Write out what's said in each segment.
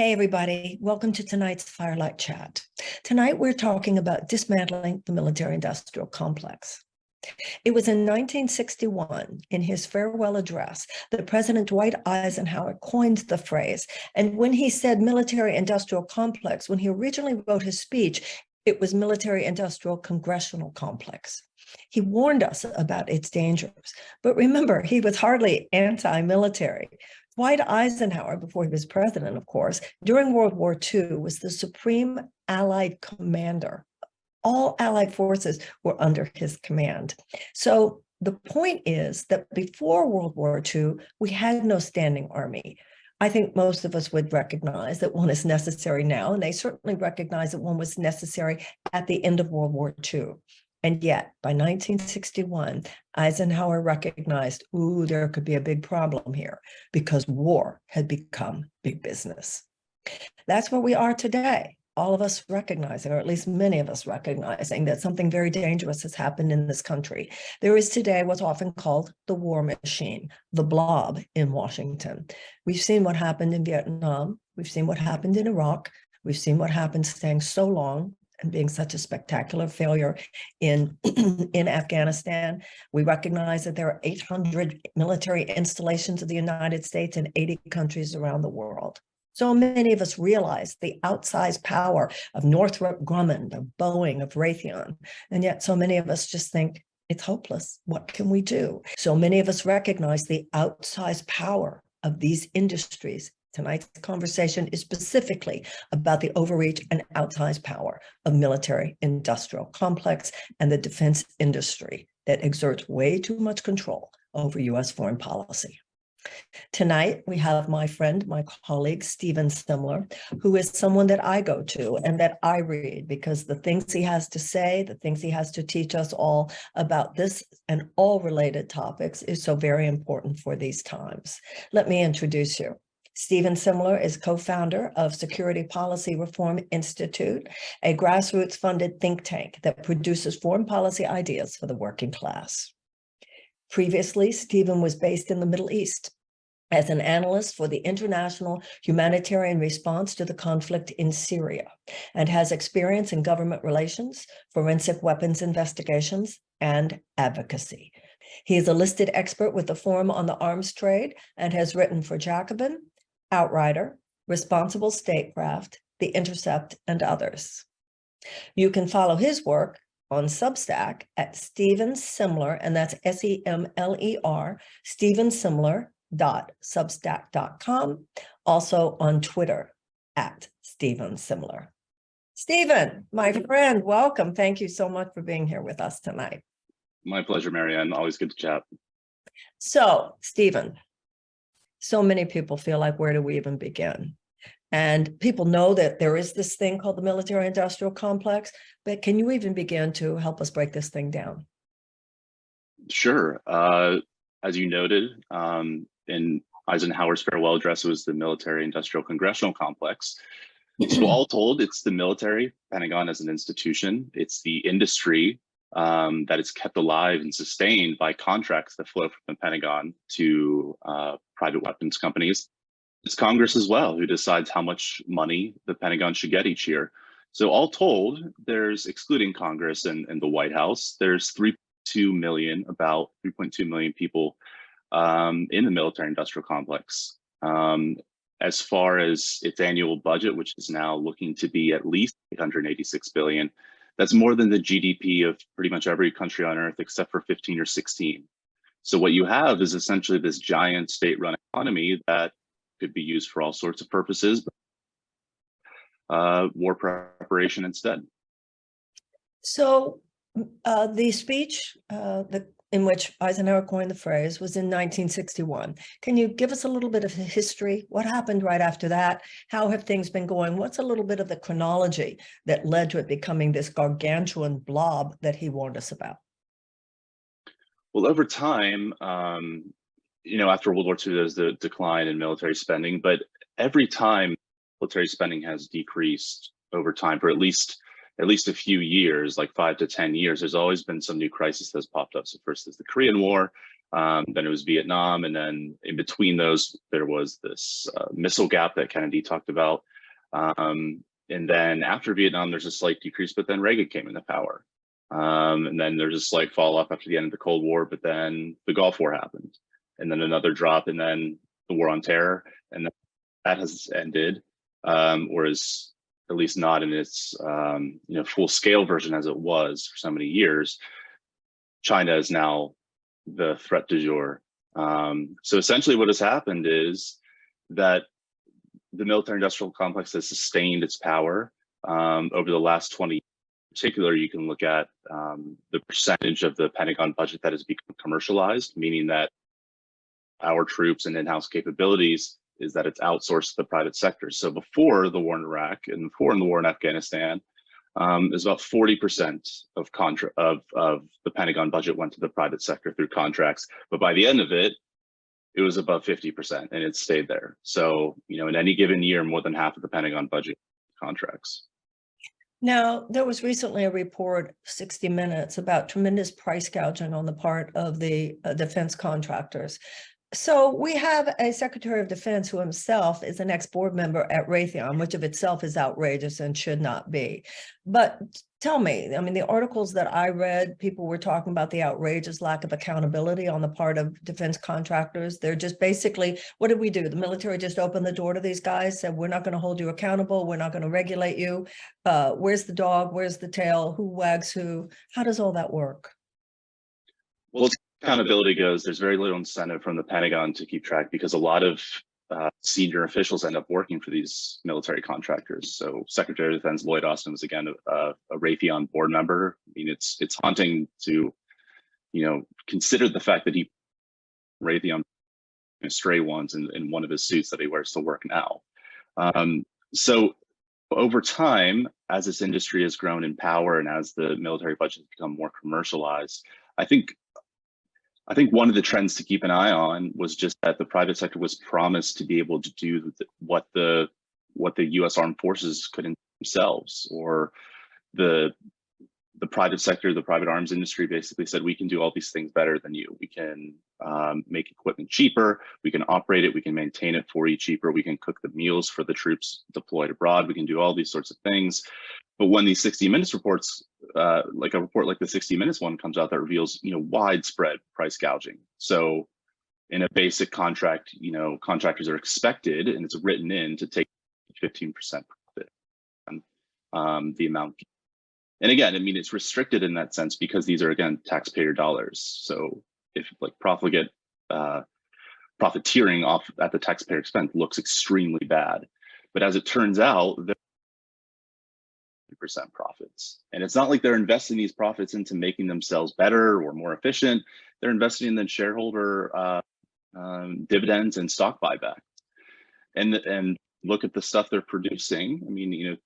Hey, everybody. Welcome to tonight's Firelight Chat. Tonight, we're talking about dismantling the military-industrial complex. It was in 1961, in his farewell address, that President Dwight Eisenhower coined the phrase. And when he said military-industrial complex, when he originally wrote his speech, it was military-industrial congressional complex. He warned us about its dangers. But remember, he was hardly anti-military. Dwight Eisenhower, before he was president, of course, during World War II, was the supreme Allied commander. All Allied forces were under his command. So the point is that before World War II, we had no standing army. I think most of us would recognize that one is necessary now, and they certainly recognize that one was necessary at the end of World War II. And yet, by 1961, Eisenhower recognized, there could be a big problem here because war had become big business. That's where we are today. All of us recognizing, or at least many of us recognizing, that something very dangerous has happened in this country. There is today what's often called the war machine, the blob in Washington. We've seen what happened in Vietnam. We've seen what happened in Iraq. We've seen what happened staying so long and being such a spectacular failure in Afghanistan. We recognize that there are 800 military installations of the United States in 80 countries around the world. So many of us realize the outsized power of Northrop Grumman, of Boeing, of Raytheon, and yet so many of us just think it's hopeless. What can we do? So many of us recognize the outsized power of these industries. Tonight's conversation is specifically about the overreach and outsized power of military-industrial complex and the defense industry that exerts way too much control over U.S. foreign policy. Tonight, we have my friend, my colleague, Stephen Semler, who is someone that I go to and that I read because the things he has to say, the things he has to teach us all about this and all related topics is so very important for these times. Let me introduce you. Stephen Semler is co-founder of Security Policy Reform Institute, a grassroots-funded think tank that produces foreign policy ideas for the working class. Previously, Stephen was based in the Middle East as an analyst for the international humanitarian response to the conflict in Syria and has experience in government relations, forensic weapons investigations, and advocacy. He is a listed expert with the Forum on the Arms Trade and has written for Jacobin, Outrider, Responsible Statecraft, The Intercept, and others. You can follow his work on Substack at Stephen Semler, and that's S-E-M-L-E-R, stephensemler.substack.com, also on Twitter at Stephen Semler. Stephen, my friend, welcome. Thank you so much for being here with us tonight. My pleasure, Marianne. Always good to chat. So, Stephen, so many people feel like, where do we even begin? And people know that there is this thing called the military-industrial complex, but can you even begin to help us break this thing down? Sure. As you noted, in Eisenhower's farewell address, it was the military-industrial congressional complex. So all told, it's the military, Pentagon as an institution. It's the industry that is kept alive and sustained by contracts that flow from the Pentagon to private weapons companies. It's Congress as well, who decides how much money the Pentagon should get each year. So all told, there's, excluding Congress and the White House, there's about 3.2 million people in the military-industrial complex. As far as its annual budget, which is now looking to be at least $886 billion, that's more than the GDP of pretty much every country on earth except for 15 or 16. So what you have is essentially this giant state-run economy that could be used for all sorts of purposes, war preparation instead. So the speech in which Eisenhower coined the phrase was in 1961. Can you give us a little bit of history? What happened right after that? How have things been going? What's a little bit of the chronology that led to it becoming this gargantuan blob that he warned us about? Well, over time, after World War II, there's the decline in military spending, but every time military spending has decreased over time for at least a few years, like 5 to 10 years, there's always been some new crisis that's popped up. So first is the Korean War, Then it was Vietnam, and then in between those, there was this missile gap that Kennedy talked about. And then after Vietnam, there's a slight decrease, but then Reagan came into power. And then there's a slight fall off after the end of the Cold War, but then the Gulf War happened, and then another drop, and then the War on Terror, and that has ended, or is at least not in its full scale version as it was for so many years. China is now the threat du jour. So essentially what has happened is that the military industrial complex has sustained its power over the last 20 years. In particular, you can look at the percentage of the Pentagon budget that has become commercialized, meaning that our troops and in-house capabilities is that it's outsourced to the private sector. So before the war in Iraq and before the war in Afghanistan, is about 40% of the Pentagon budget went to the private sector through contracts. But by the end of it, it was above 50%, and it stayed there. So, in any given year, more than half of the Pentagon budget contracts. Now, there was recently a report, 60 Minutes, about tremendous price gouging on the part of the defense contractors. So we have a Secretary of Defense who himself is an ex-board member at Raytheon, which of itself is outrageous and should not be. But tell me, the articles that I read, people were talking about the outrageous lack of accountability on the part of defense contractors. They're just basically, what did we do? The military just opened the door to these guys, said, we're not going to hold you accountable. We're not going to regulate you. Where's the dog? Where's the tail? Who wags who? How does all that work? Well, accountability goes, there's very little incentive from the Pentagon to keep track, because a lot of senior officials end up working for these military contractors. So Secretary of Defense Lloyd Austin was, again, a Raytheon board member. It's haunting to, consider the fact that he Raytheon stray ones in one of his suits that he wears to work now. So over time, as this industry has grown in power and as the military budget has become more commercialized, I think one of the trends to keep an eye on was just that the private sector was promised to be able to do what the U.S. Armed Forces couldn't themselves, or the private sector, the private arms industry basically said, we can do all these things better than you. We can make equipment cheaper, we can operate it, we can maintain it for you cheaper, we can cook the meals for the troops deployed abroad, we can do all these sorts of things. But when these 60 Minutes reports, like a report like the 60 Minutes one comes out that reveals, widespread price gouging. So in a basic contract, contractors are expected, and it's written in, to take 15% profit on the amount. And again, it's restricted in that sense because these are, again, taxpayer dollars. So if profiteering off at the taxpayer expense looks extremely bad. But as it turns out, they're 50% profits. And it's not like they're investing these profits into making themselves better or more efficient. They're investing in the shareholder dividends and stock buyback. And look at the stuff they're producing.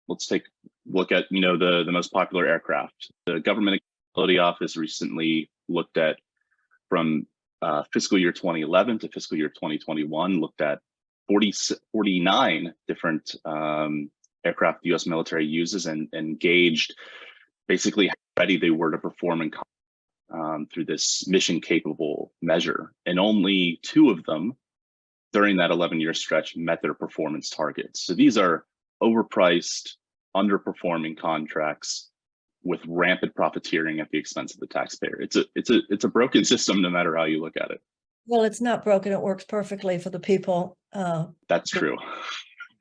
Let's take a look at, the most popular aircraft. The Government Accountability Office recently looked at, from fiscal year 2011 to fiscal year 2021, looked at 49 different aircraft the U.S. military uses, and gauged basically how ready they were to perform in through this mission capable measure. And only 2 of them during that 11-year stretch met their performance targets. So these are overpriced, underperforming contracts with rampant profiteering at the expense of the taxpayer. It's a broken system, no matter how you look at it. Well, it's not broken. It works perfectly for the people. That's true.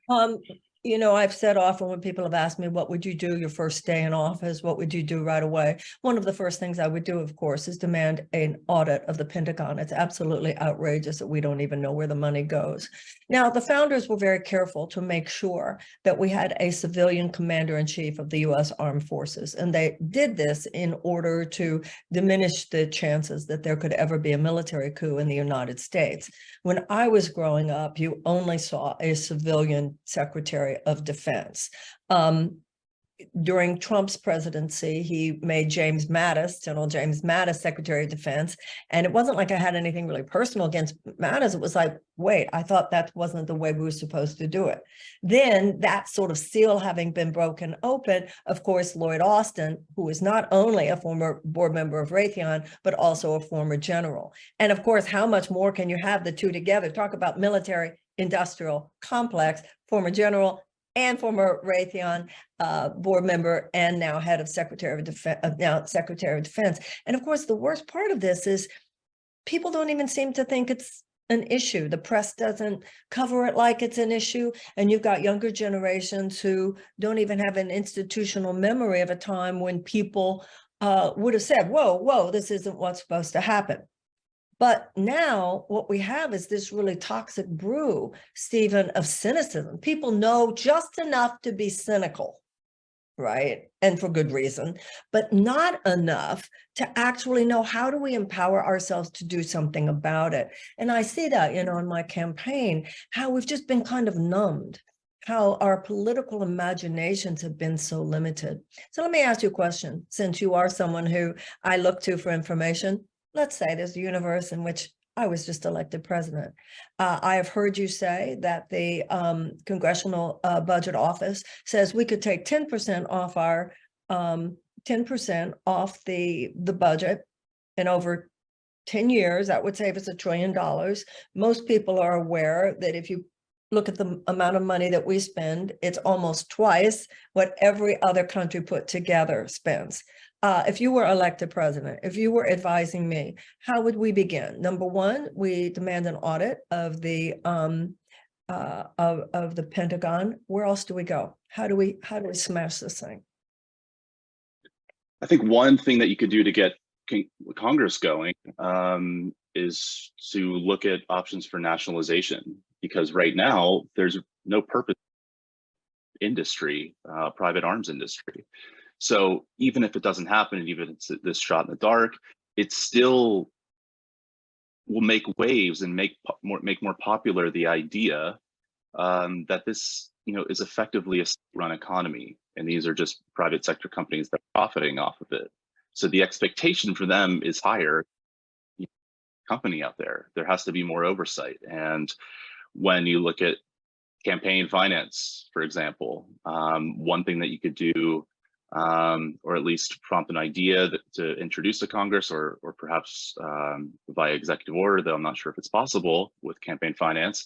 I've said often, when people have asked me, what would you do your first day in office? What would you do right away? One of the first things I would do, of course, is demand an audit of the Pentagon. It's absolutely outrageous that we don't even know where the money goes. Now, the founders were very careful to make sure that we had a civilian commander-in-chief of the U.S. Armed Forces. And they did this in order to diminish the chances that there could ever be a military coup in the United States. When I was growing up, you only saw a civilian Secretary of Defense. during Trump's presidency, he made James Mattis, General James Mattis, Secretary of Defense. And it wasn't like I had anything really personal against Mattis. It was like, wait, I thought that wasn't the way we were supposed to do it. Then that sort of seal having been broken open, of course, Lloyd Austin, who is not only a former board member of Raytheon, but also a former general. And of course, how much more can you have the two together? Talk about military industrial complex, former general and former Raytheon board member, and now head of Secretary of Defense. And of course, the worst part of this is people don't even seem to think it's an issue. The press doesn't cover it like it's an issue. And you've got younger generations who don't even have an institutional memory of a time when people would have said, whoa, this isn't what's supposed to happen. But now what we have is this really toxic brew, Stephen, of cynicism. People know just enough to be cynical, right? And for good reason, but not enough to actually know, how do we empower ourselves to do something about it? And I see that, in my campaign, how we've just been kind of numbed, how our political imaginations have been so limited. So let me ask you a question, since you are someone who I look to for information. Let's say there's a universe in which I was just elected president. I have heard you say that the Congressional Budget Office says we could take 10% off our 10% off the budget, and over 10 years, that would save us $1 trillion. Most people are aware that if you look at the amount of money that we spend, it's almost twice what every other country put together spends. If you were elected president, if you were advising me, how would we begin? Number one, we demand an audit of the Pentagon. Where else do we go? How do we smash this thing? I think one thing that you could do to get Congress going is to look at options for nationalization, because right now there's no purpose industry, private arms industry. So even if it doesn't happen, and even if it's this shot in the dark, it still will make waves and make more popular the idea that this, is effectively a run economy, and these are just private sector companies that are profiting off of it. So the expectation for them is higher. Company out there, there has to be more oversight. And when you look at campaign finance, for example, one thing that you could do, or at least prompt an idea to introduce to Congress, or perhaps via executive order, though I'm not sure if it's possible with campaign finance.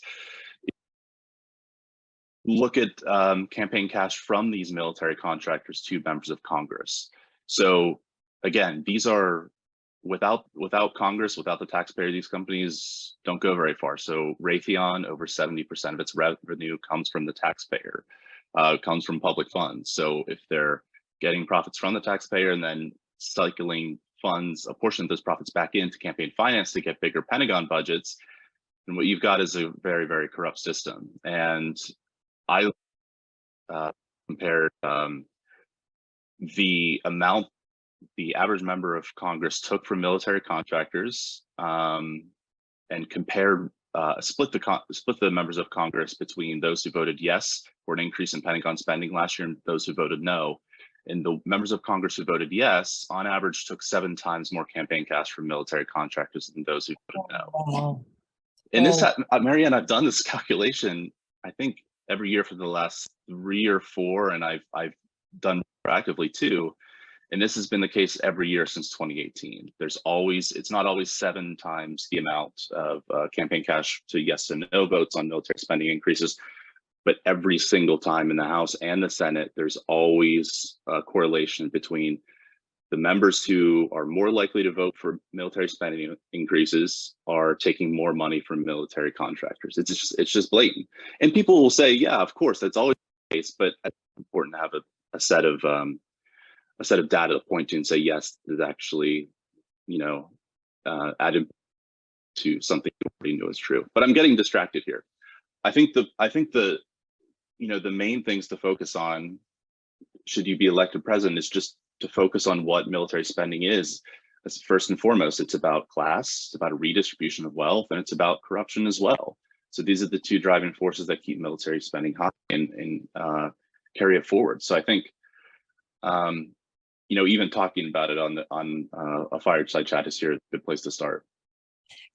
Look at campaign cash from these military contractors to members of Congress. So again, these are without Congress, without the taxpayer, these companies don't go very far. So Raytheon, over 70% of its revenue comes from the taxpayer, comes from public funds. So if they're getting profits from the taxpayer and then cycling funds, a portion of those profits back into campaign finance to get bigger Pentagon budgets, then what you've got is a very, very corrupt system. And I compared the amount the average member of Congress took from military contractors, and compared split the members of Congress between those who voted yes for an increase in Pentagon spending last year and those who voted no. And the members of Congress who voted yes, on average, took 7 times more campaign cash from military contractors than those who voted no. Wow. And this, Marianne, I've done this calculation, I think every year for the last 3 or 4, and I've done proactively too. And this has been the case every year since 2018. It's not always 7 times the amount of campaign cash to yes and no votes on military spending increases, but every single time in the House and the Senate, there's always a correlation between the members who are more likely to vote for military spending increases are taking more money from military contractors. It's just blatant. And people will say, yeah, of course, that's always the case, but it's important to have a set of data to point to and say, yes, this is actually, added to something you already know is true. But I'm getting distracted here. I think the main things to focus on, should you be elected president, is just to focus on what military spending is. That's first and foremost. It's about class, it's about a redistribution of wealth, and it's about corruption as well. So these are the 2 driving forces that keep military spending high and carry it forward. So I think even talking about it on a fireside chat is here a good place to start.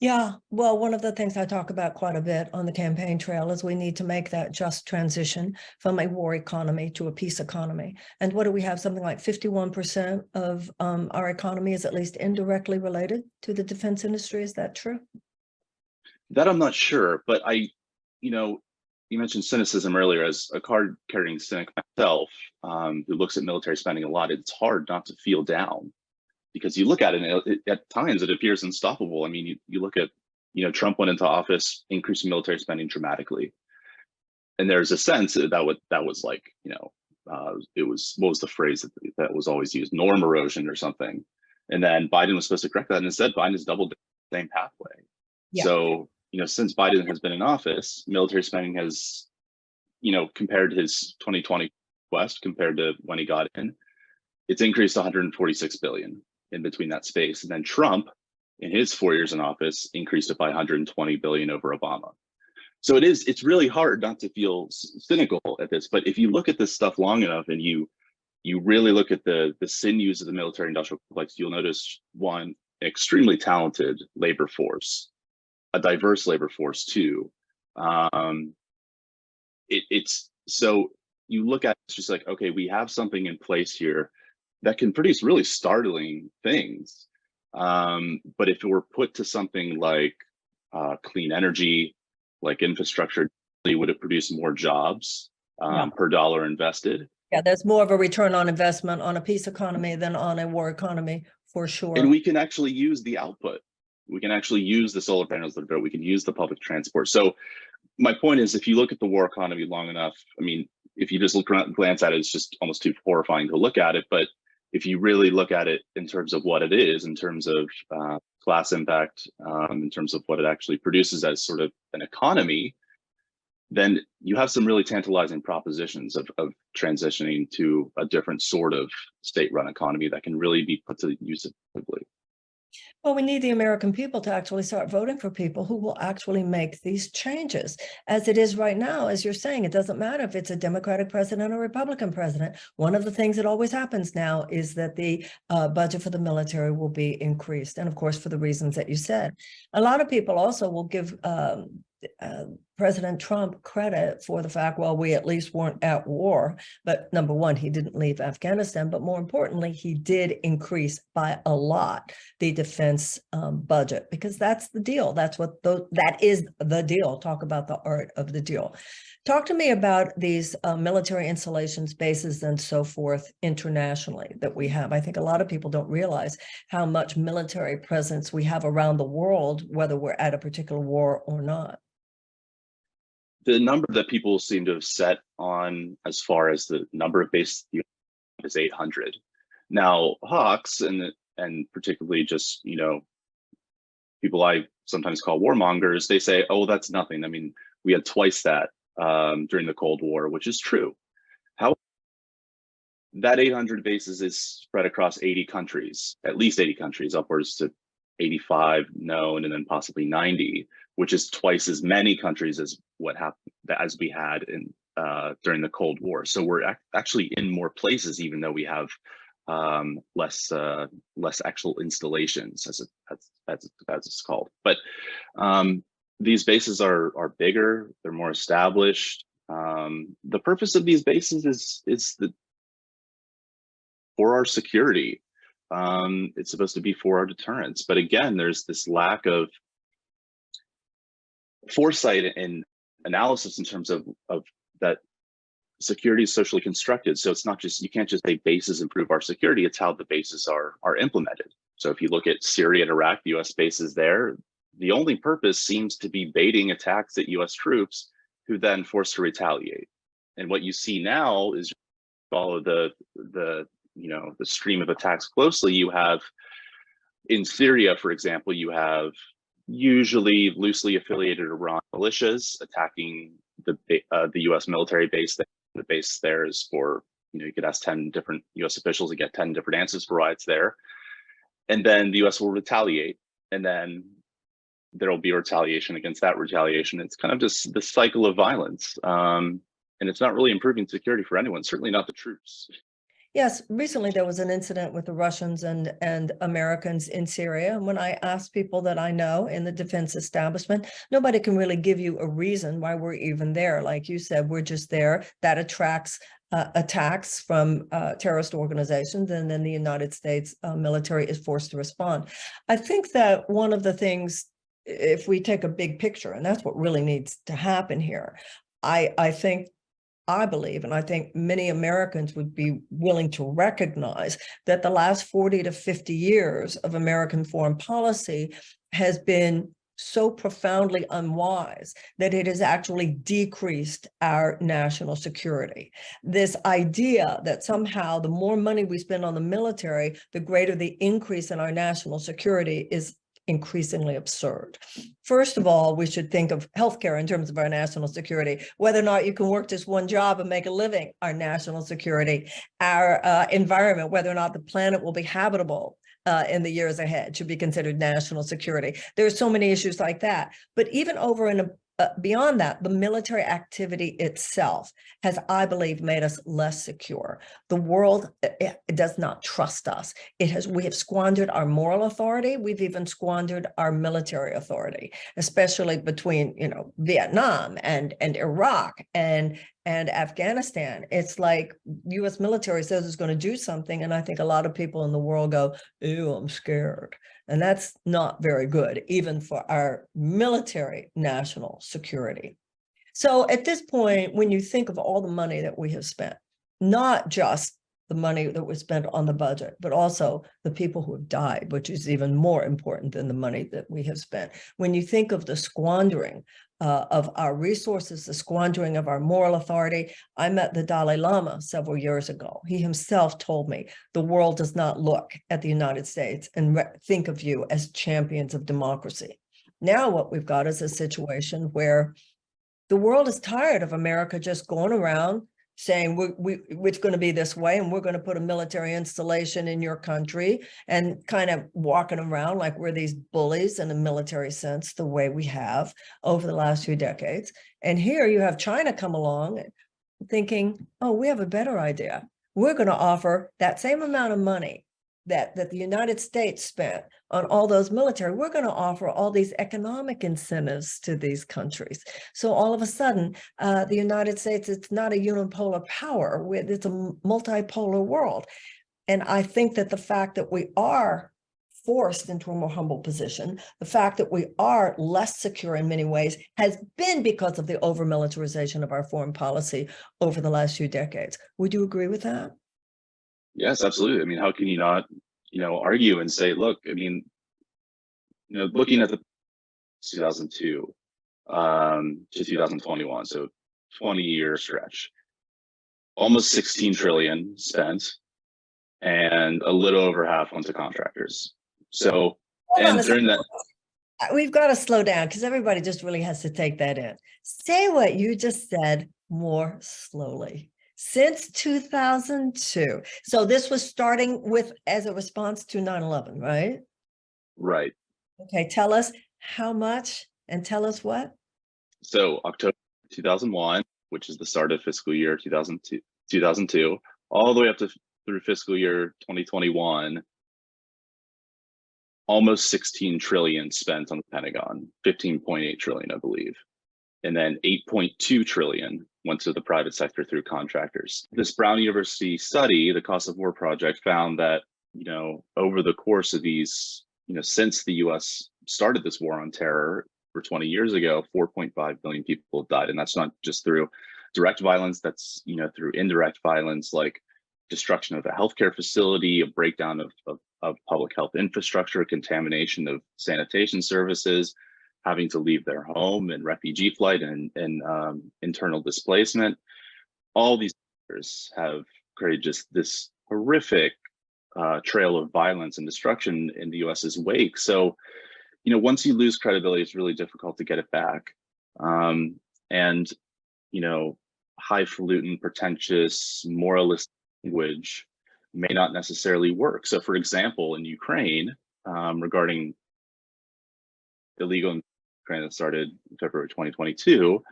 Yeah, well, one of the things I talk about quite a bit on the campaign trail is we need to make that just transition from a war economy to a peace economy. And what do we have? Something like 51% of our economy is at least indirectly related to the defense industry. Is that true? That I'm not sure, but you mentioned cynicism earlier. As a card-carrying cynic myself, who looks at military spending a lot, it's hard not to feel down because you look at it and at times it appears unstoppable. I mean, you look at, Trump went into office, increasing military spending dramatically. And there's a sense that was like, it was, what was the phrase that was always used? Norm erosion or something. And then Biden was supposed to correct that. And instead, Biden has doubled the same pathway. Yeah. So, since Biden has been in office, military spending has, compared his 2020 request compared to when he got in, it's increased 146 billion in between that space. And then Trump, in his 4 years in office, increased it by 120 billion over Obama. So it's really hard not to feel cynical at this. But if you look at this stuff long enough and you really look at the sinews of the military industrial complex, you'll notice one, extremely talented labor force, a diverse labor force too. It's so you look at it, it's just like, okay, we have something in place here that can produce really startling things. But if it were put to something like clean energy, like infrastructure, would it produce more jobs per dollar invested? Yeah, there's more of a return on investment on a peace economy than on a war economy, for sure. And we can actually use the output. We can actually use the solar panels that are built. We can use the public transport. So my point is, if you look at the war economy long enough, I mean, if you just glance at it, it's just almost too horrifying to look at it. But if you really look at it in terms of what it is, in terms of class impact, in terms of what it actually produces as sort of an economy, then you have some really tantalizing propositions of transitioning to a different sort of state-run economy that can really be put to use effectively. Well, we need the American people to actually start voting for people who will actually make these changes. As it is right now, as you're saying, it doesn't matter if it's a Democratic president or Republican president. One of the things that always happens now is that the budget for the military will be increased. And of course, for the reasons that you said. A lot of people also will give President Trump credit for the fact, well, we at least weren't at war. But number one, he didn't leave Afghanistan. But more importantly, he did increase by a lot the defense budget, because that's the deal. That's what that is the deal. Talk about the art of the deal. Talk to me about these military installations, bases, and so forth internationally that we have. I think a lot of people don't realize how much military presence we have around the world, whether we're at a particular war or not. The number that people seem to have set on as far as the number of bases is 800. Now, hawks and particularly just, people I sometimes call warmongers, they say, oh, that's nothing. I mean, we had twice that during the Cold War, which is true. How that 800 bases is spread across 80 countries, at least 80 countries, upwards to 85 known, and then possibly 90, which is twice as many countries as what happened as we had in during the Cold War. So we're actually in more places, even though we have less actual installations, as it's called. But these bases are bigger, they're more established. The purpose of these bases is for our security. It's supposed to be for our deterrence. But again, there's this lack of foresight and analysis in terms of that security is socially constructed. So it's not just, you can't just say bases improve our security, it's how the bases are implemented. So if you look at Syria and Iraq, the US bases there, the only purpose seems to be baiting attacks at US troops who then forced to retaliate. And what you see now is, follow the stream of attacks closely. You have in Syria, for example, you have usually loosely affiliated Iran militias attacking the US military base. The base there is for, you could ask 10 different US officials and get 10 different answers for why it's there. And then the US will retaliate, and then there'll be retaliation against that retaliation. It's kind of just this cycle of violence. And it's not really improving security for anyone, certainly not the troops. Yes, recently there was an incident with the Russians and Americans in Syria. And when I asked people that I know in the defense establishment, nobody can really give you a reason why we're even there. Like you said, we're just there. That attracts attacks from terrorist organizations, and then the United States military is forced to respond. I think that one of the things, if we take a big picture, and that's what really needs to happen here, I believe, and I think many Americans would be willing to recognize that the last 40 to 50 years of American foreign policy has been so profoundly unwise that it has actually decreased our national security. This idea that somehow the more money we spend on the military, the greater the increase in our national security is increasingly absurd. First of all, we should think of healthcare in terms of our national security, whether or not you can work just one job and make a living, our national security, our environment, whether or not the planet will be habitable in the years ahead should be considered national security. There are so many issues like that. But even over and beyond that, the military activity itself has, I believe, made us less secure. The world it does not trust us. We have squandered our moral authority. We've even squandered our military authority, especially between, Vietnam and Iraq and Afghanistan. It's like U.S. military says it's going to do something, and I think a lot of people in the world go, "Ew, I'm scared." And that's not very good, even for our military national security. So at this point, when you think of all the money that we have spent, not just the money that was spent on the budget, but also the people who have died, which is even more important than the money that we have spent. When you think of the squandering of our resources, the squandering of our moral authority. I met the Dalai Lama several years ago. He himself told me the world does not look at the United States and think of you as champions of democracy. Now what we've got is a situation where the world is tired of America just going around saying it's going to be this way, and we're going to put a military installation in your country, and kind of walking around like we're these bullies in a military sense, the way we have over the last few decades. And here you have China come along thinking, oh, we have a better idea. We're going to offer that same amount of money that the United States spent on all those military, we're going to offer all these economic incentives to these countries. So all of a sudden, the United States, it's not a unipolar power, it's a multipolar world. And I think that the fact that we are forced into a more humble position, the fact that we are less secure in many ways has been because of the over-militarization of our foreign policy over the last few decades. Would you agree with that? Yes, absolutely. I mean, how can you not, argue and say, look, I mean, looking at the 2002 to 2021, so 20-year stretch, almost 16 trillion spent, and a little over half went to contractors. So, and during that, we've got to slow down because everybody just really has to take that in. Say what you just said more slowly. Since 2002. So this was starting with as a response to 9/11, right? Right. Okay, tell us how much and tell us what? So October 2001, which is the start of fiscal year 2002, all the way up to through fiscal year 2021, almost 16 trillion spent on the Pentagon, 15.8 trillion, I believe. And then 8.2 trillion went to the private sector through contractors. This Brown University study, the Cost of War Project, found that, over the course of these, since the US started this war on terror for 20 years ago, 4.5 million people died. And that's not just through direct violence, that's, through indirect violence, like destruction of a healthcare facility, a breakdown of public health infrastructure, contamination of sanitation services, having to leave their home, and refugee flight, and internal displacement. All these factors have created just this horrific trail of violence and destruction in the US's wake. So, once you lose credibility, it's really difficult to get it back. And, highfalutin, pretentious, moralist language may not necessarily work. So, for example, in Ukraine, regarding illegal Ukraine that started in February 2022,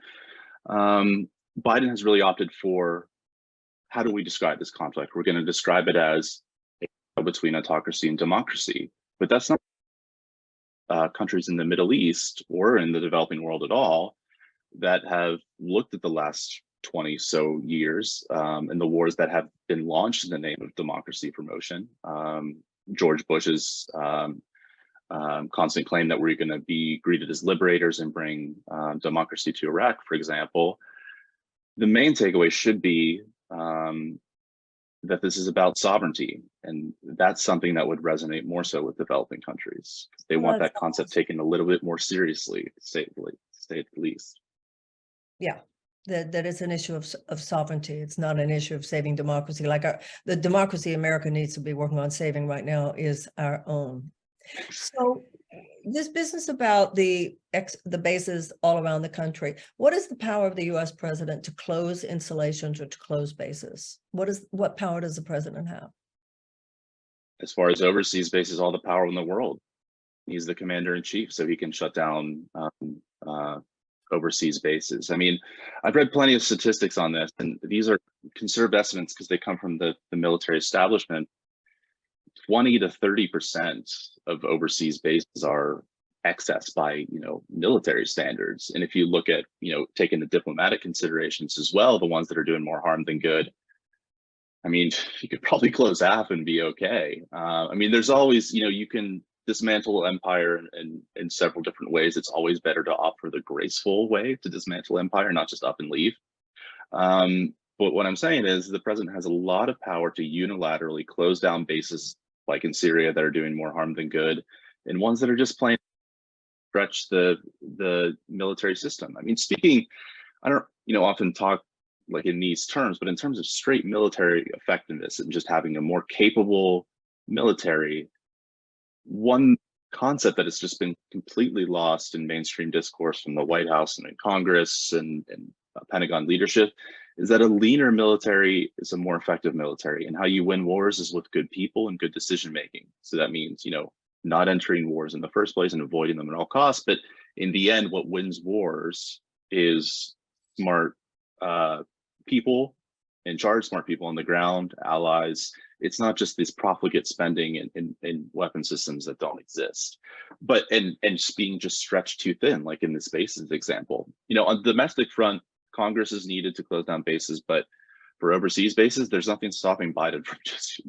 Biden has really opted for how do we describe this conflict? We're going to describe it as between autocracy and democracy, but that's not countries in the Middle East or in the developing world at all that have looked at the last 20 so years and the wars that have been launched in the name of democracy promotion. George Bush's constant claim that we're going to be greeted as liberators and bring democracy to Iraq, for example. The main takeaway should be that this is about sovereignty, and that's something that would resonate more so with developing countries. They want that concept taken a little bit more seriously, to say at the least. Yeah, that is an issue of sovereignty. It's not an issue of saving democracy. Like the democracy America needs to be working on saving right now is our own. So this business about the bases all around the country, what is the power of the U.S. president to close installations or to close bases? What power does the president have? As far as overseas bases, all the power in the world. He's the commander in chief, so he can shut down overseas bases. I mean, I've read plenty of statistics on this, and these are conserved estimates because they come from the military establishment. 20 to 30% of overseas bases are excess by, military standards. And if you look at, taking the diplomatic considerations as well, the ones that are doing more harm than good, I mean, you could probably close half and be okay. I mean, there's always, you can dismantle empire in several different ways. It's always better to opt for the graceful way to dismantle empire, not just up and leave. But what I'm saying is the president has a lot of power to unilaterally close down bases like in Syria that are doing more harm than good, and ones that are just plain stretch the military system. I mean, I don't, often talk like in these terms, but in terms of straight military effectiveness and just having a more capable military, one concept that has just been completely lost in mainstream discourse from the White House and in Congress and Pentagon leadership is that a leaner military is a more effective military, and how you win wars is with good people and good decision making. So that means, not entering wars in the first place and avoiding them at all costs. But in the end, what wins wars is smart people in charge, smart people on the ground, allies. It's not just this profligate spending in weapon systems that don't exist, but and just being just stretched too thin, like in this bases example. On the domestic front, Congress is needed to close down bases, but for overseas bases, there's nothing stopping Biden from just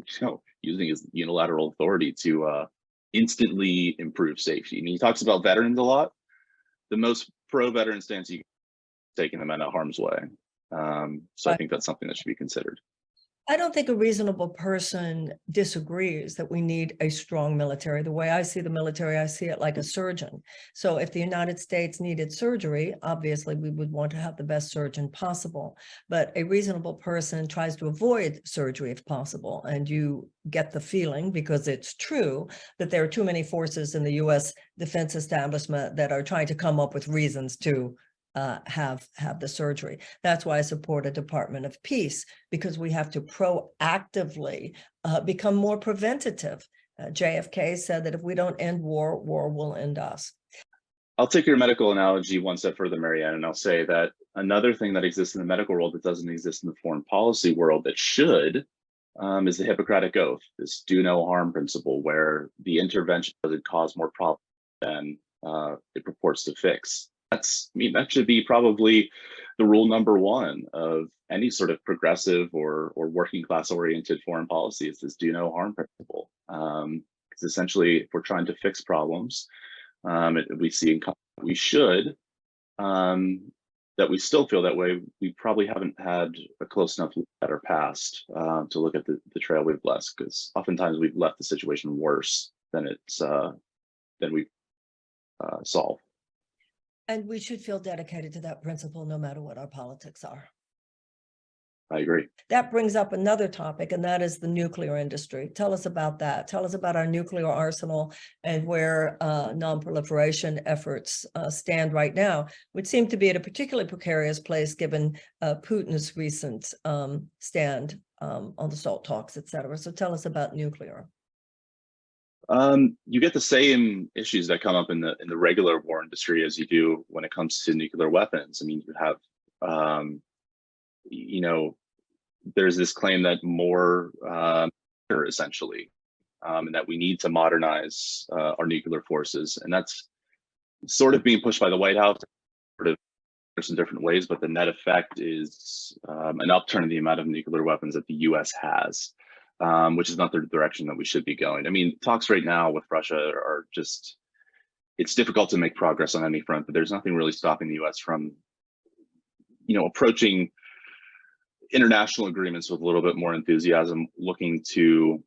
using his unilateral authority to instantly improve safety. And he talks about veterans a lot. The most pro-veteran stance you can taking them out of harm's way. So I think that's something that should be considered. I don't think a reasonable person disagrees that we need a strong military. The way I see the military, I see it like a surgeon. So if the United States needed surgery, obviously we would want to have the best surgeon possible. But a reasonable person tries to avoid surgery if possible. And you get the feeling, because it's true, that there are too many forces in the U.S. defense establishment that are trying to come up with reasons to have the surgery. That's why I support a Department of Peace, because we have to proactively become more preventative. JFK said that if we don't end war, war will end us. I'll take your medical analogy one step further, Marianne, and I'll say that another thing that exists in the medical world that doesn't exist in the foreign policy world that should is the Hippocratic Oath, this do no harm principle, where the intervention doesn't cause more problems than it purports to fix. That should be probably the rule number one of any sort of progressive or working class oriented foreign policy, is this do no harm principle. Because essentially, if we're trying to fix problems, we see we should, that we still feel that way, we probably haven't had a close enough look at our past to look at the trail we've left, because oftentimes we've left the situation worse than we've solved. And we should feel dedicated to that principle no matter what our politics are. I agree. That brings up another topic, and that is the nuclear industry. Tell us about that. Tell us about our nuclear arsenal and where non-proliferation efforts stand right now, which seem to be at a particularly precarious place given Putin's recent stand on the SALT talks, et cetera. So tell us about nuclear. You get the same issues that come up in the regular war industry as you do when it comes to nuclear weapons. I mean, you have, there's this claim that more essentially, and that we need to modernize our nuclear forces, and that's sort of being pushed by the White House, sort of in different ways, but the net effect is an upturn in the amount of nuclear weapons that the U.S. has, which is not the direction that we should be going. I mean, talks right now with Russia are just, it's difficult to make progress on any front, but there's nothing really stopping the U.S. from, approaching international agreements with a little bit more enthusiasm, looking to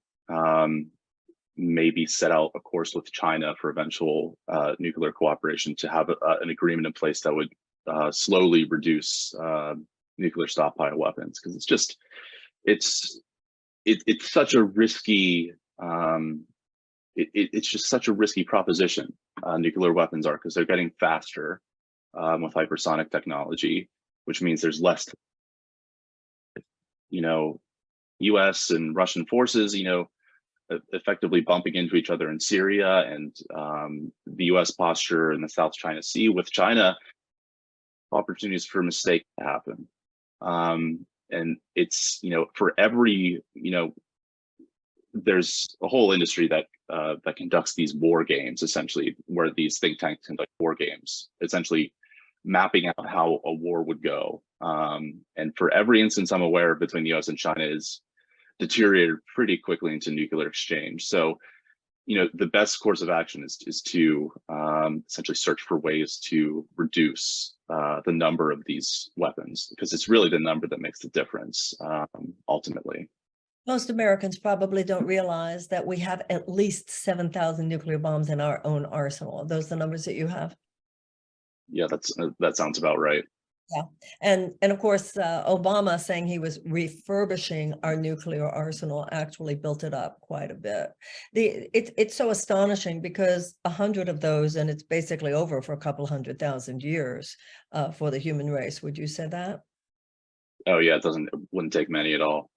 maybe set out a course with China for eventual nuclear cooperation, to have an agreement in place that would slowly reduce nuclear stockpile weapons, because it's such a risky it's just such a risky proposition. Nuclear weapons are, because they're getting faster with hypersonic technology, which means there's less, US and Russian forces, effectively bumping into each other in Syria, and the US posture in the South China Sea with China, opportunities for mistake to happen. And it's, for every, there's a whole industry that that conducts these war games, essentially, where these think tanks conduct war games, essentially mapping out how a war would go. And for every instance I'm aware of between the US and China is deteriorated pretty quickly into nuclear exchange. So, the best course of action is to essentially search for ways to reduce the number of these weapons, because it's really the number that makes the difference, ultimately. Most Americans probably don't realize that we have at least 7,000 nuclear bombs in our own arsenal. Are those the numbers that you have? Yeah, that sounds about right. Yeah, and of course, Obama saying he was refurbishing our nuclear arsenal actually built it up quite a bit. It's so astonishing, because 100 of those, and it's basically over for a couple 100,000 years for the human race. Would you say that? Oh yeah, it wouldn't take many at all.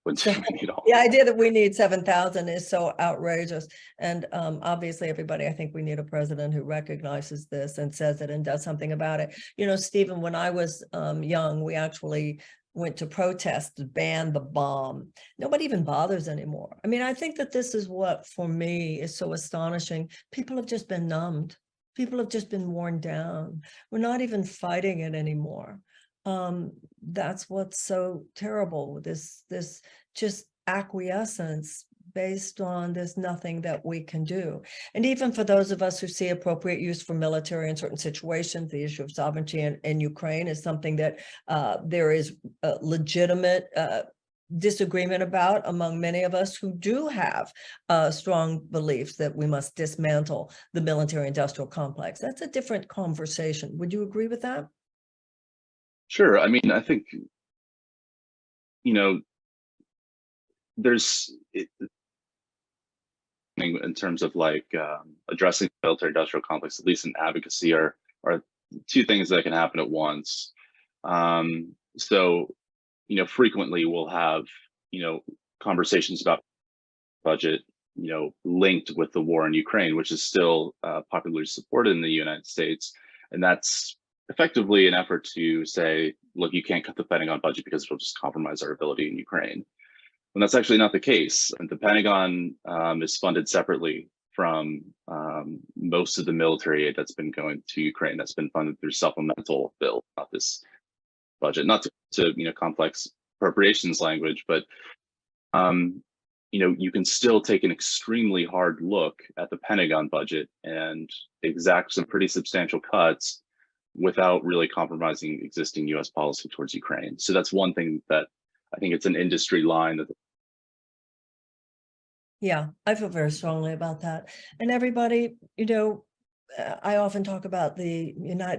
The idea that we need 7,000 is so outrageous. And obviously, everybody, I think we need a president who recognizes this and says it and does something about it. Stephen, when I was young, we actually went to protest to ban the bomb. Nobody even bothers anymore. I mean, I think that this is what, for me, is so astonishing. People have just been numbed. People have just been worn down. We're not even fighting it anymore. That's what's so terrible, this just acquiescence based on there's nothing that we can do. And even for those of us who see appropriate use for military in certain situations, the issue of sovereignty in Ukraine is something that there is a legitimate disagreement about among many of us who do have strong beliefs that we must dismantle the military-industrial complex. That's a different conversation. Would you agree with that? Sure. I mean, I think, there's, in terms of addressing the military-industrial complex, at least in advocacy, are two things that can happen at once. So, frequently we'll have, conversations about budget, linked with the war in Ukraine, which is still popularly supported in the United States. And that's effectively an effort to say, look, you can't cut the Pentagon budget because it'll just compromise our ability in Ukraine. And that's actually not the case. And the Pentagon is funded separately from most of the military aid that's been going to Ukraine. That's been funded through supplemental bill, not this budget, not to complex appropriations language, but you can still take an extremely hard look at the Pentagon budget and exact some pretty substantial cuts without really compromising existing US policy towards Ukraine. So that's one thing that I think it's an industry line that. Yeah, I feel very strongly about that. And everybody, I often talk about the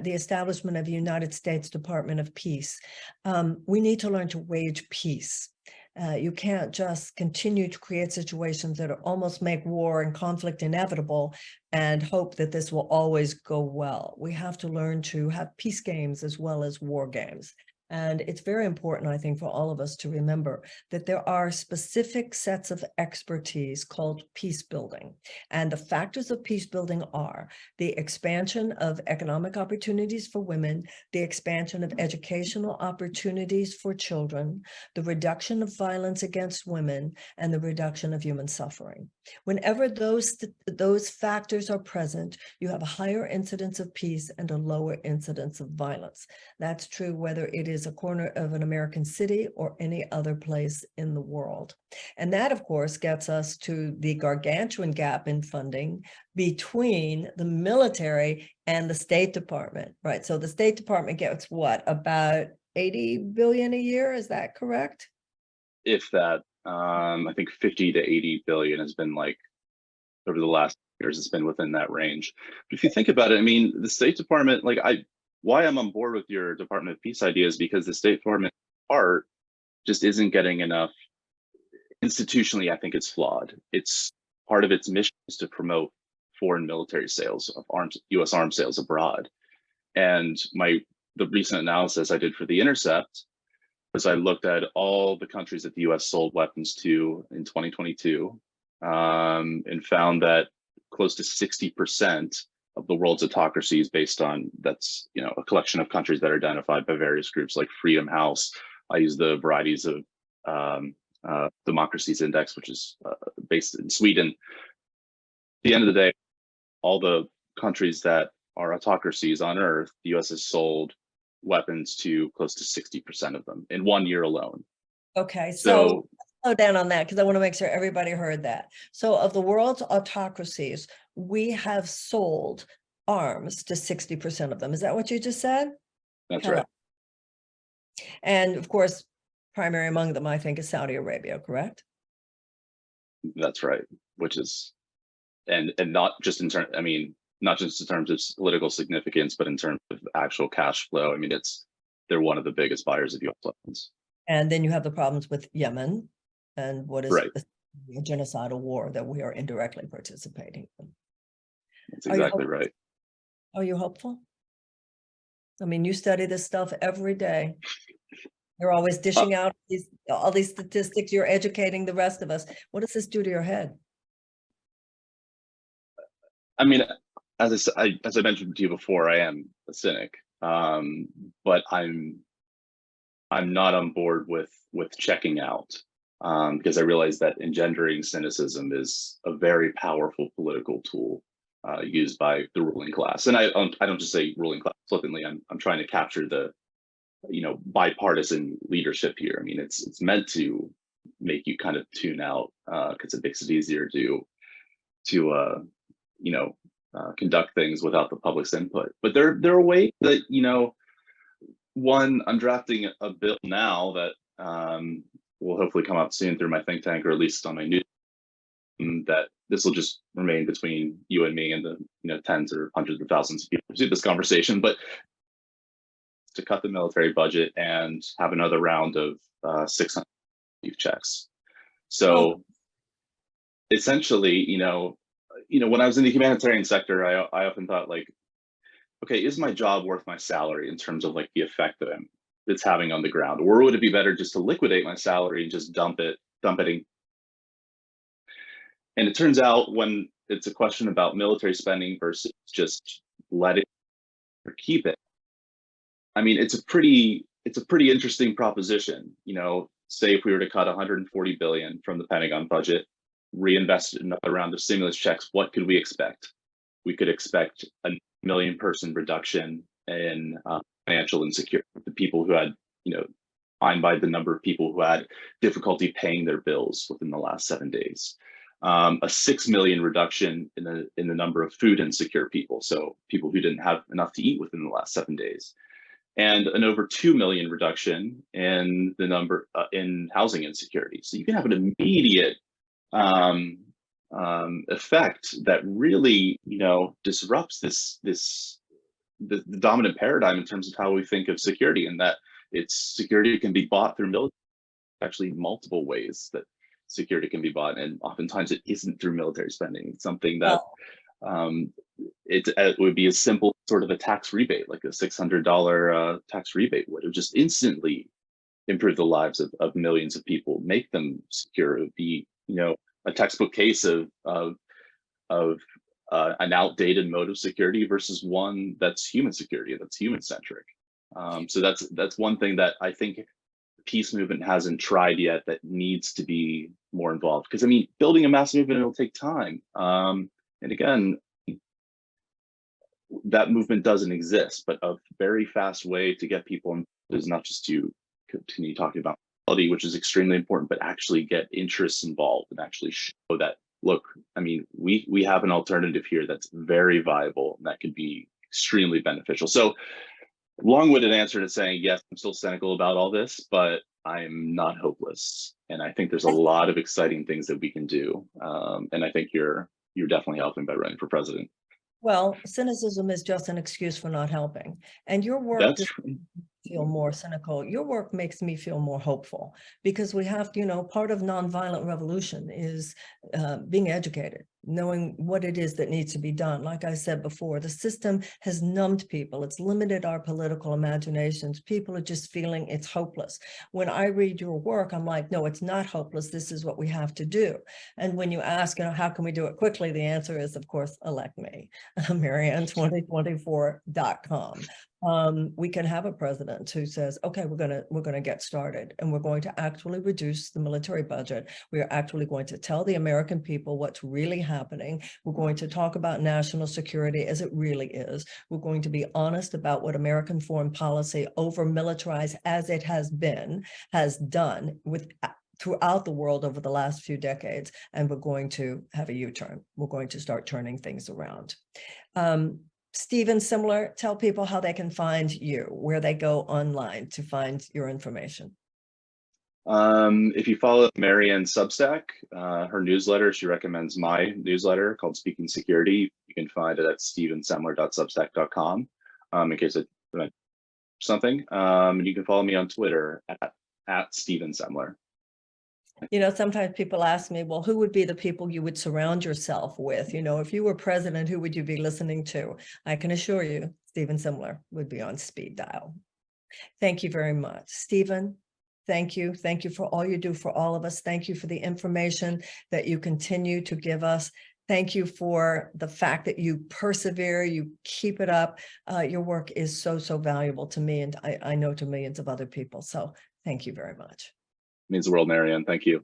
establishment of the United States Department of Peace. We need to learn to wage peace. You can't just continue to create situations that almost make war and conflict inevitable and hope that this will always go well. We have to learn to have peace games as well as war games. And it's very important, I think, for all of us to remember that there are specific sets of expertise called peace building. And the factors of peace building are the expansion of economic opportunities for women, the expansion of educational opportunities for children, the reduction of violence against women, and the reduction of human suffering. Whenever those factors are present, you have a higher incidence of peace and a lower incidence of violence. That's true whether it is a corner of an American city or any other place in the world. And that, of course, gets us to the gargantuan gap in funding between the military and the State Department, right? So the State Department gets what, about 80 billion a year? Is that correct? If that, I think 50 to 80 billion has been like over the last years, it's been within that range. But if you think about it, I mean, the State Department, like why I'm on board with your Department of Peace idea is because the State Department part just isn't getting enough. Institutionally, I think it's flawed. It's part of its mission is to promote foreign military sales of arms, U.S. arms sales abroad. And the recent analysis I did for The Intercept was I looked at all the countries that the U.S. sold weapons to in 2022, and found that close to 60% of the world's autocracies based on, that's, you know, a collection of countries that are identified by various groups like Freedom House. I use the Varieties of Democracies Index, which is based in Sweden. At the end of the day, all the countries that are autocracies on Earth, the US has sold weapons to close to 60% of them in 1 year alone. Okay, so slow down on that because I want to make sure everybody heard that. So of the world's autocracies, we have sold arms to 60% of them. Is that what you just said? That's right. And of course, primary among them, I think, is Saudi Arabia, correct? That's right. Which is, and not just in terms, I mean, not just in terms of political significance, but in terms of actual cash flow. I mean, they're one of the biggest buyers of U.S. weapons. And then you have the problems with Yemen and what is right. a genocidal war that we are indirectly participating in. That's exactly right. Are you hopeful? I mean, you study this stuff every day. You're always dishing out all these statistics. You're educating the rest of us. What does this do to your head? I mean, as I mentioned to you before, I am a cynic, but I'm not on board with checking out, because I realize that engendering cynicism is a very powerful political tool used by the ruling class. And I don't just say ruling class flippantly. I'm trying to capture the, you know, bipartisan leadership here. I mean, it's meant to make you kind of tune out because it makes it easier to you know, conduct things without the public's input. But there are ways that, you know, one, I'm drafting a bill now that will hopefully come out soon through my think tank, or at least on my news, that this will just remain between you and me and the, you know, tens or hundreds of thousands of people who see this conversation. But to cut the military budget and have another round of 600 checks. So essentially, you know, when I was in the humanitarian sector, I often thought, like, okay, is my job worth my salary in terms of like the effect that it's having on the ground, or would it be better just to liquidate my salary and just dump it in? And it turns out when it's a question about military spending versus just let it or keep it, I mean, it's a pretty interesting proposition. You know, say if we were to cut 140 billion from the Pentagon budget, reinvest in another round of stimulus checks, what could we expect? We could expect a 1 million person reduction in financial insecurity. The people who had, you know, defined by the number of people who had difficulty paying their bills within the last 7 days. A 6 million reduction in the number of food insecure people, so people who didn't have enough to eat within the last 7 days, and an over 2 million reduction in the number in housing insecurity. So you can have an immediate effect that really, you know, disrupts the dominant paradigm in terms of how we think of security, and that security can be bought through military. Actually, multiple ways that security can be bought, and oftentimes it isn't through military spending. It's something that it would be as simple sort of a tax rebate, like a $600 tax rebate would have just instantly improve the lives of millions of people, make them secure. It would be, you know, a textbook case of an outdated mode of security versus one that's human security, that's human centric. So that's one thing that I think the peace movement hasn't tried yet that needs to be more involved. Because I mean, building a mass movement, it'll take time. And again, that movement doesn't exist, but a very fast way to get people involved is not just to continue talking about quality, which is extremely important, but actually get interests involved and actually show that, look, I mean, we have an alternative here that's very viable and that could be extremely beneficial. So long-winded answer to saying, yes, I'm still cynical about all this, but I'm not hopeless. And I think there's a lot of exciting things that we can do. And I think you're definitely helping by running for president. Well, cynicism is just an excuse for not helping. And your work That's doesn't feel more cynical. Your work makes me feel more hopeful, because we have, you know, part of nonviolent revolution is being educated, knowing what it is that needs to be done. Like I said before, the system has numbed people. It's limited our political imaginations. People are just feeling it's hopeless. When I read your work, I'm like, no, it's not hopeless. This is what we have to do. And when you ask, you know, how can we do it quickly? The answer is, of course, elect me, Marianne2024.com. We can have a president who says, okay, we're going to get started, and we're going to actually reduce the military budget. We are actually going to tell the American people what's really happening. We're going to talk about national security as it really is. We're going to be honest about what American foreign policy, over militarized as it has been, has done throughout the world over the last few decades. And we're going to have a U-turn. We're going to start turning things around. Stephen Semler, tell people how they can find you, where they go online to find your information. If you follow Marianne Substack, her newsletter, she recommends my newsletter called Speaking Security. You can find it at stephensemler.substack.com in case I meant something. And you can follow me on Twitter at Stephen Semler. You know, sometimes people ask me, well, who would be the people you would surround yourself with? You know, if you were president, who would you be listening to? I can assure you, Stephen Semler would be on speed dial. Thank you very much. Stephen, thank you. Thank you for all you do for all of us. Thank you for the information that you continue to give us. Thank you for the fact that you persevere, you keep it up. Your work is so, so valuable to me, and I know to millions of other people. So thank you very much. Means the world, Marianne. Thank you.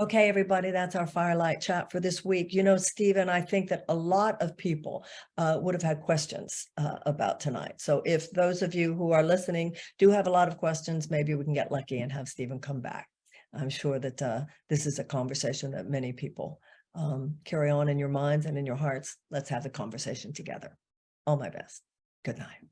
Okay, everybody, that's our Firelight chat for this week. You know, Stephen, I think that a lot of people would have had questions about tonight. So if those of you who are listening do have a lot of questions, maybe we can get lucky and have Stephen come back. I'm sure that this is a conversation that many people carry on in your minds and in your hearts. Let's have the conversation together. All my best. Good night.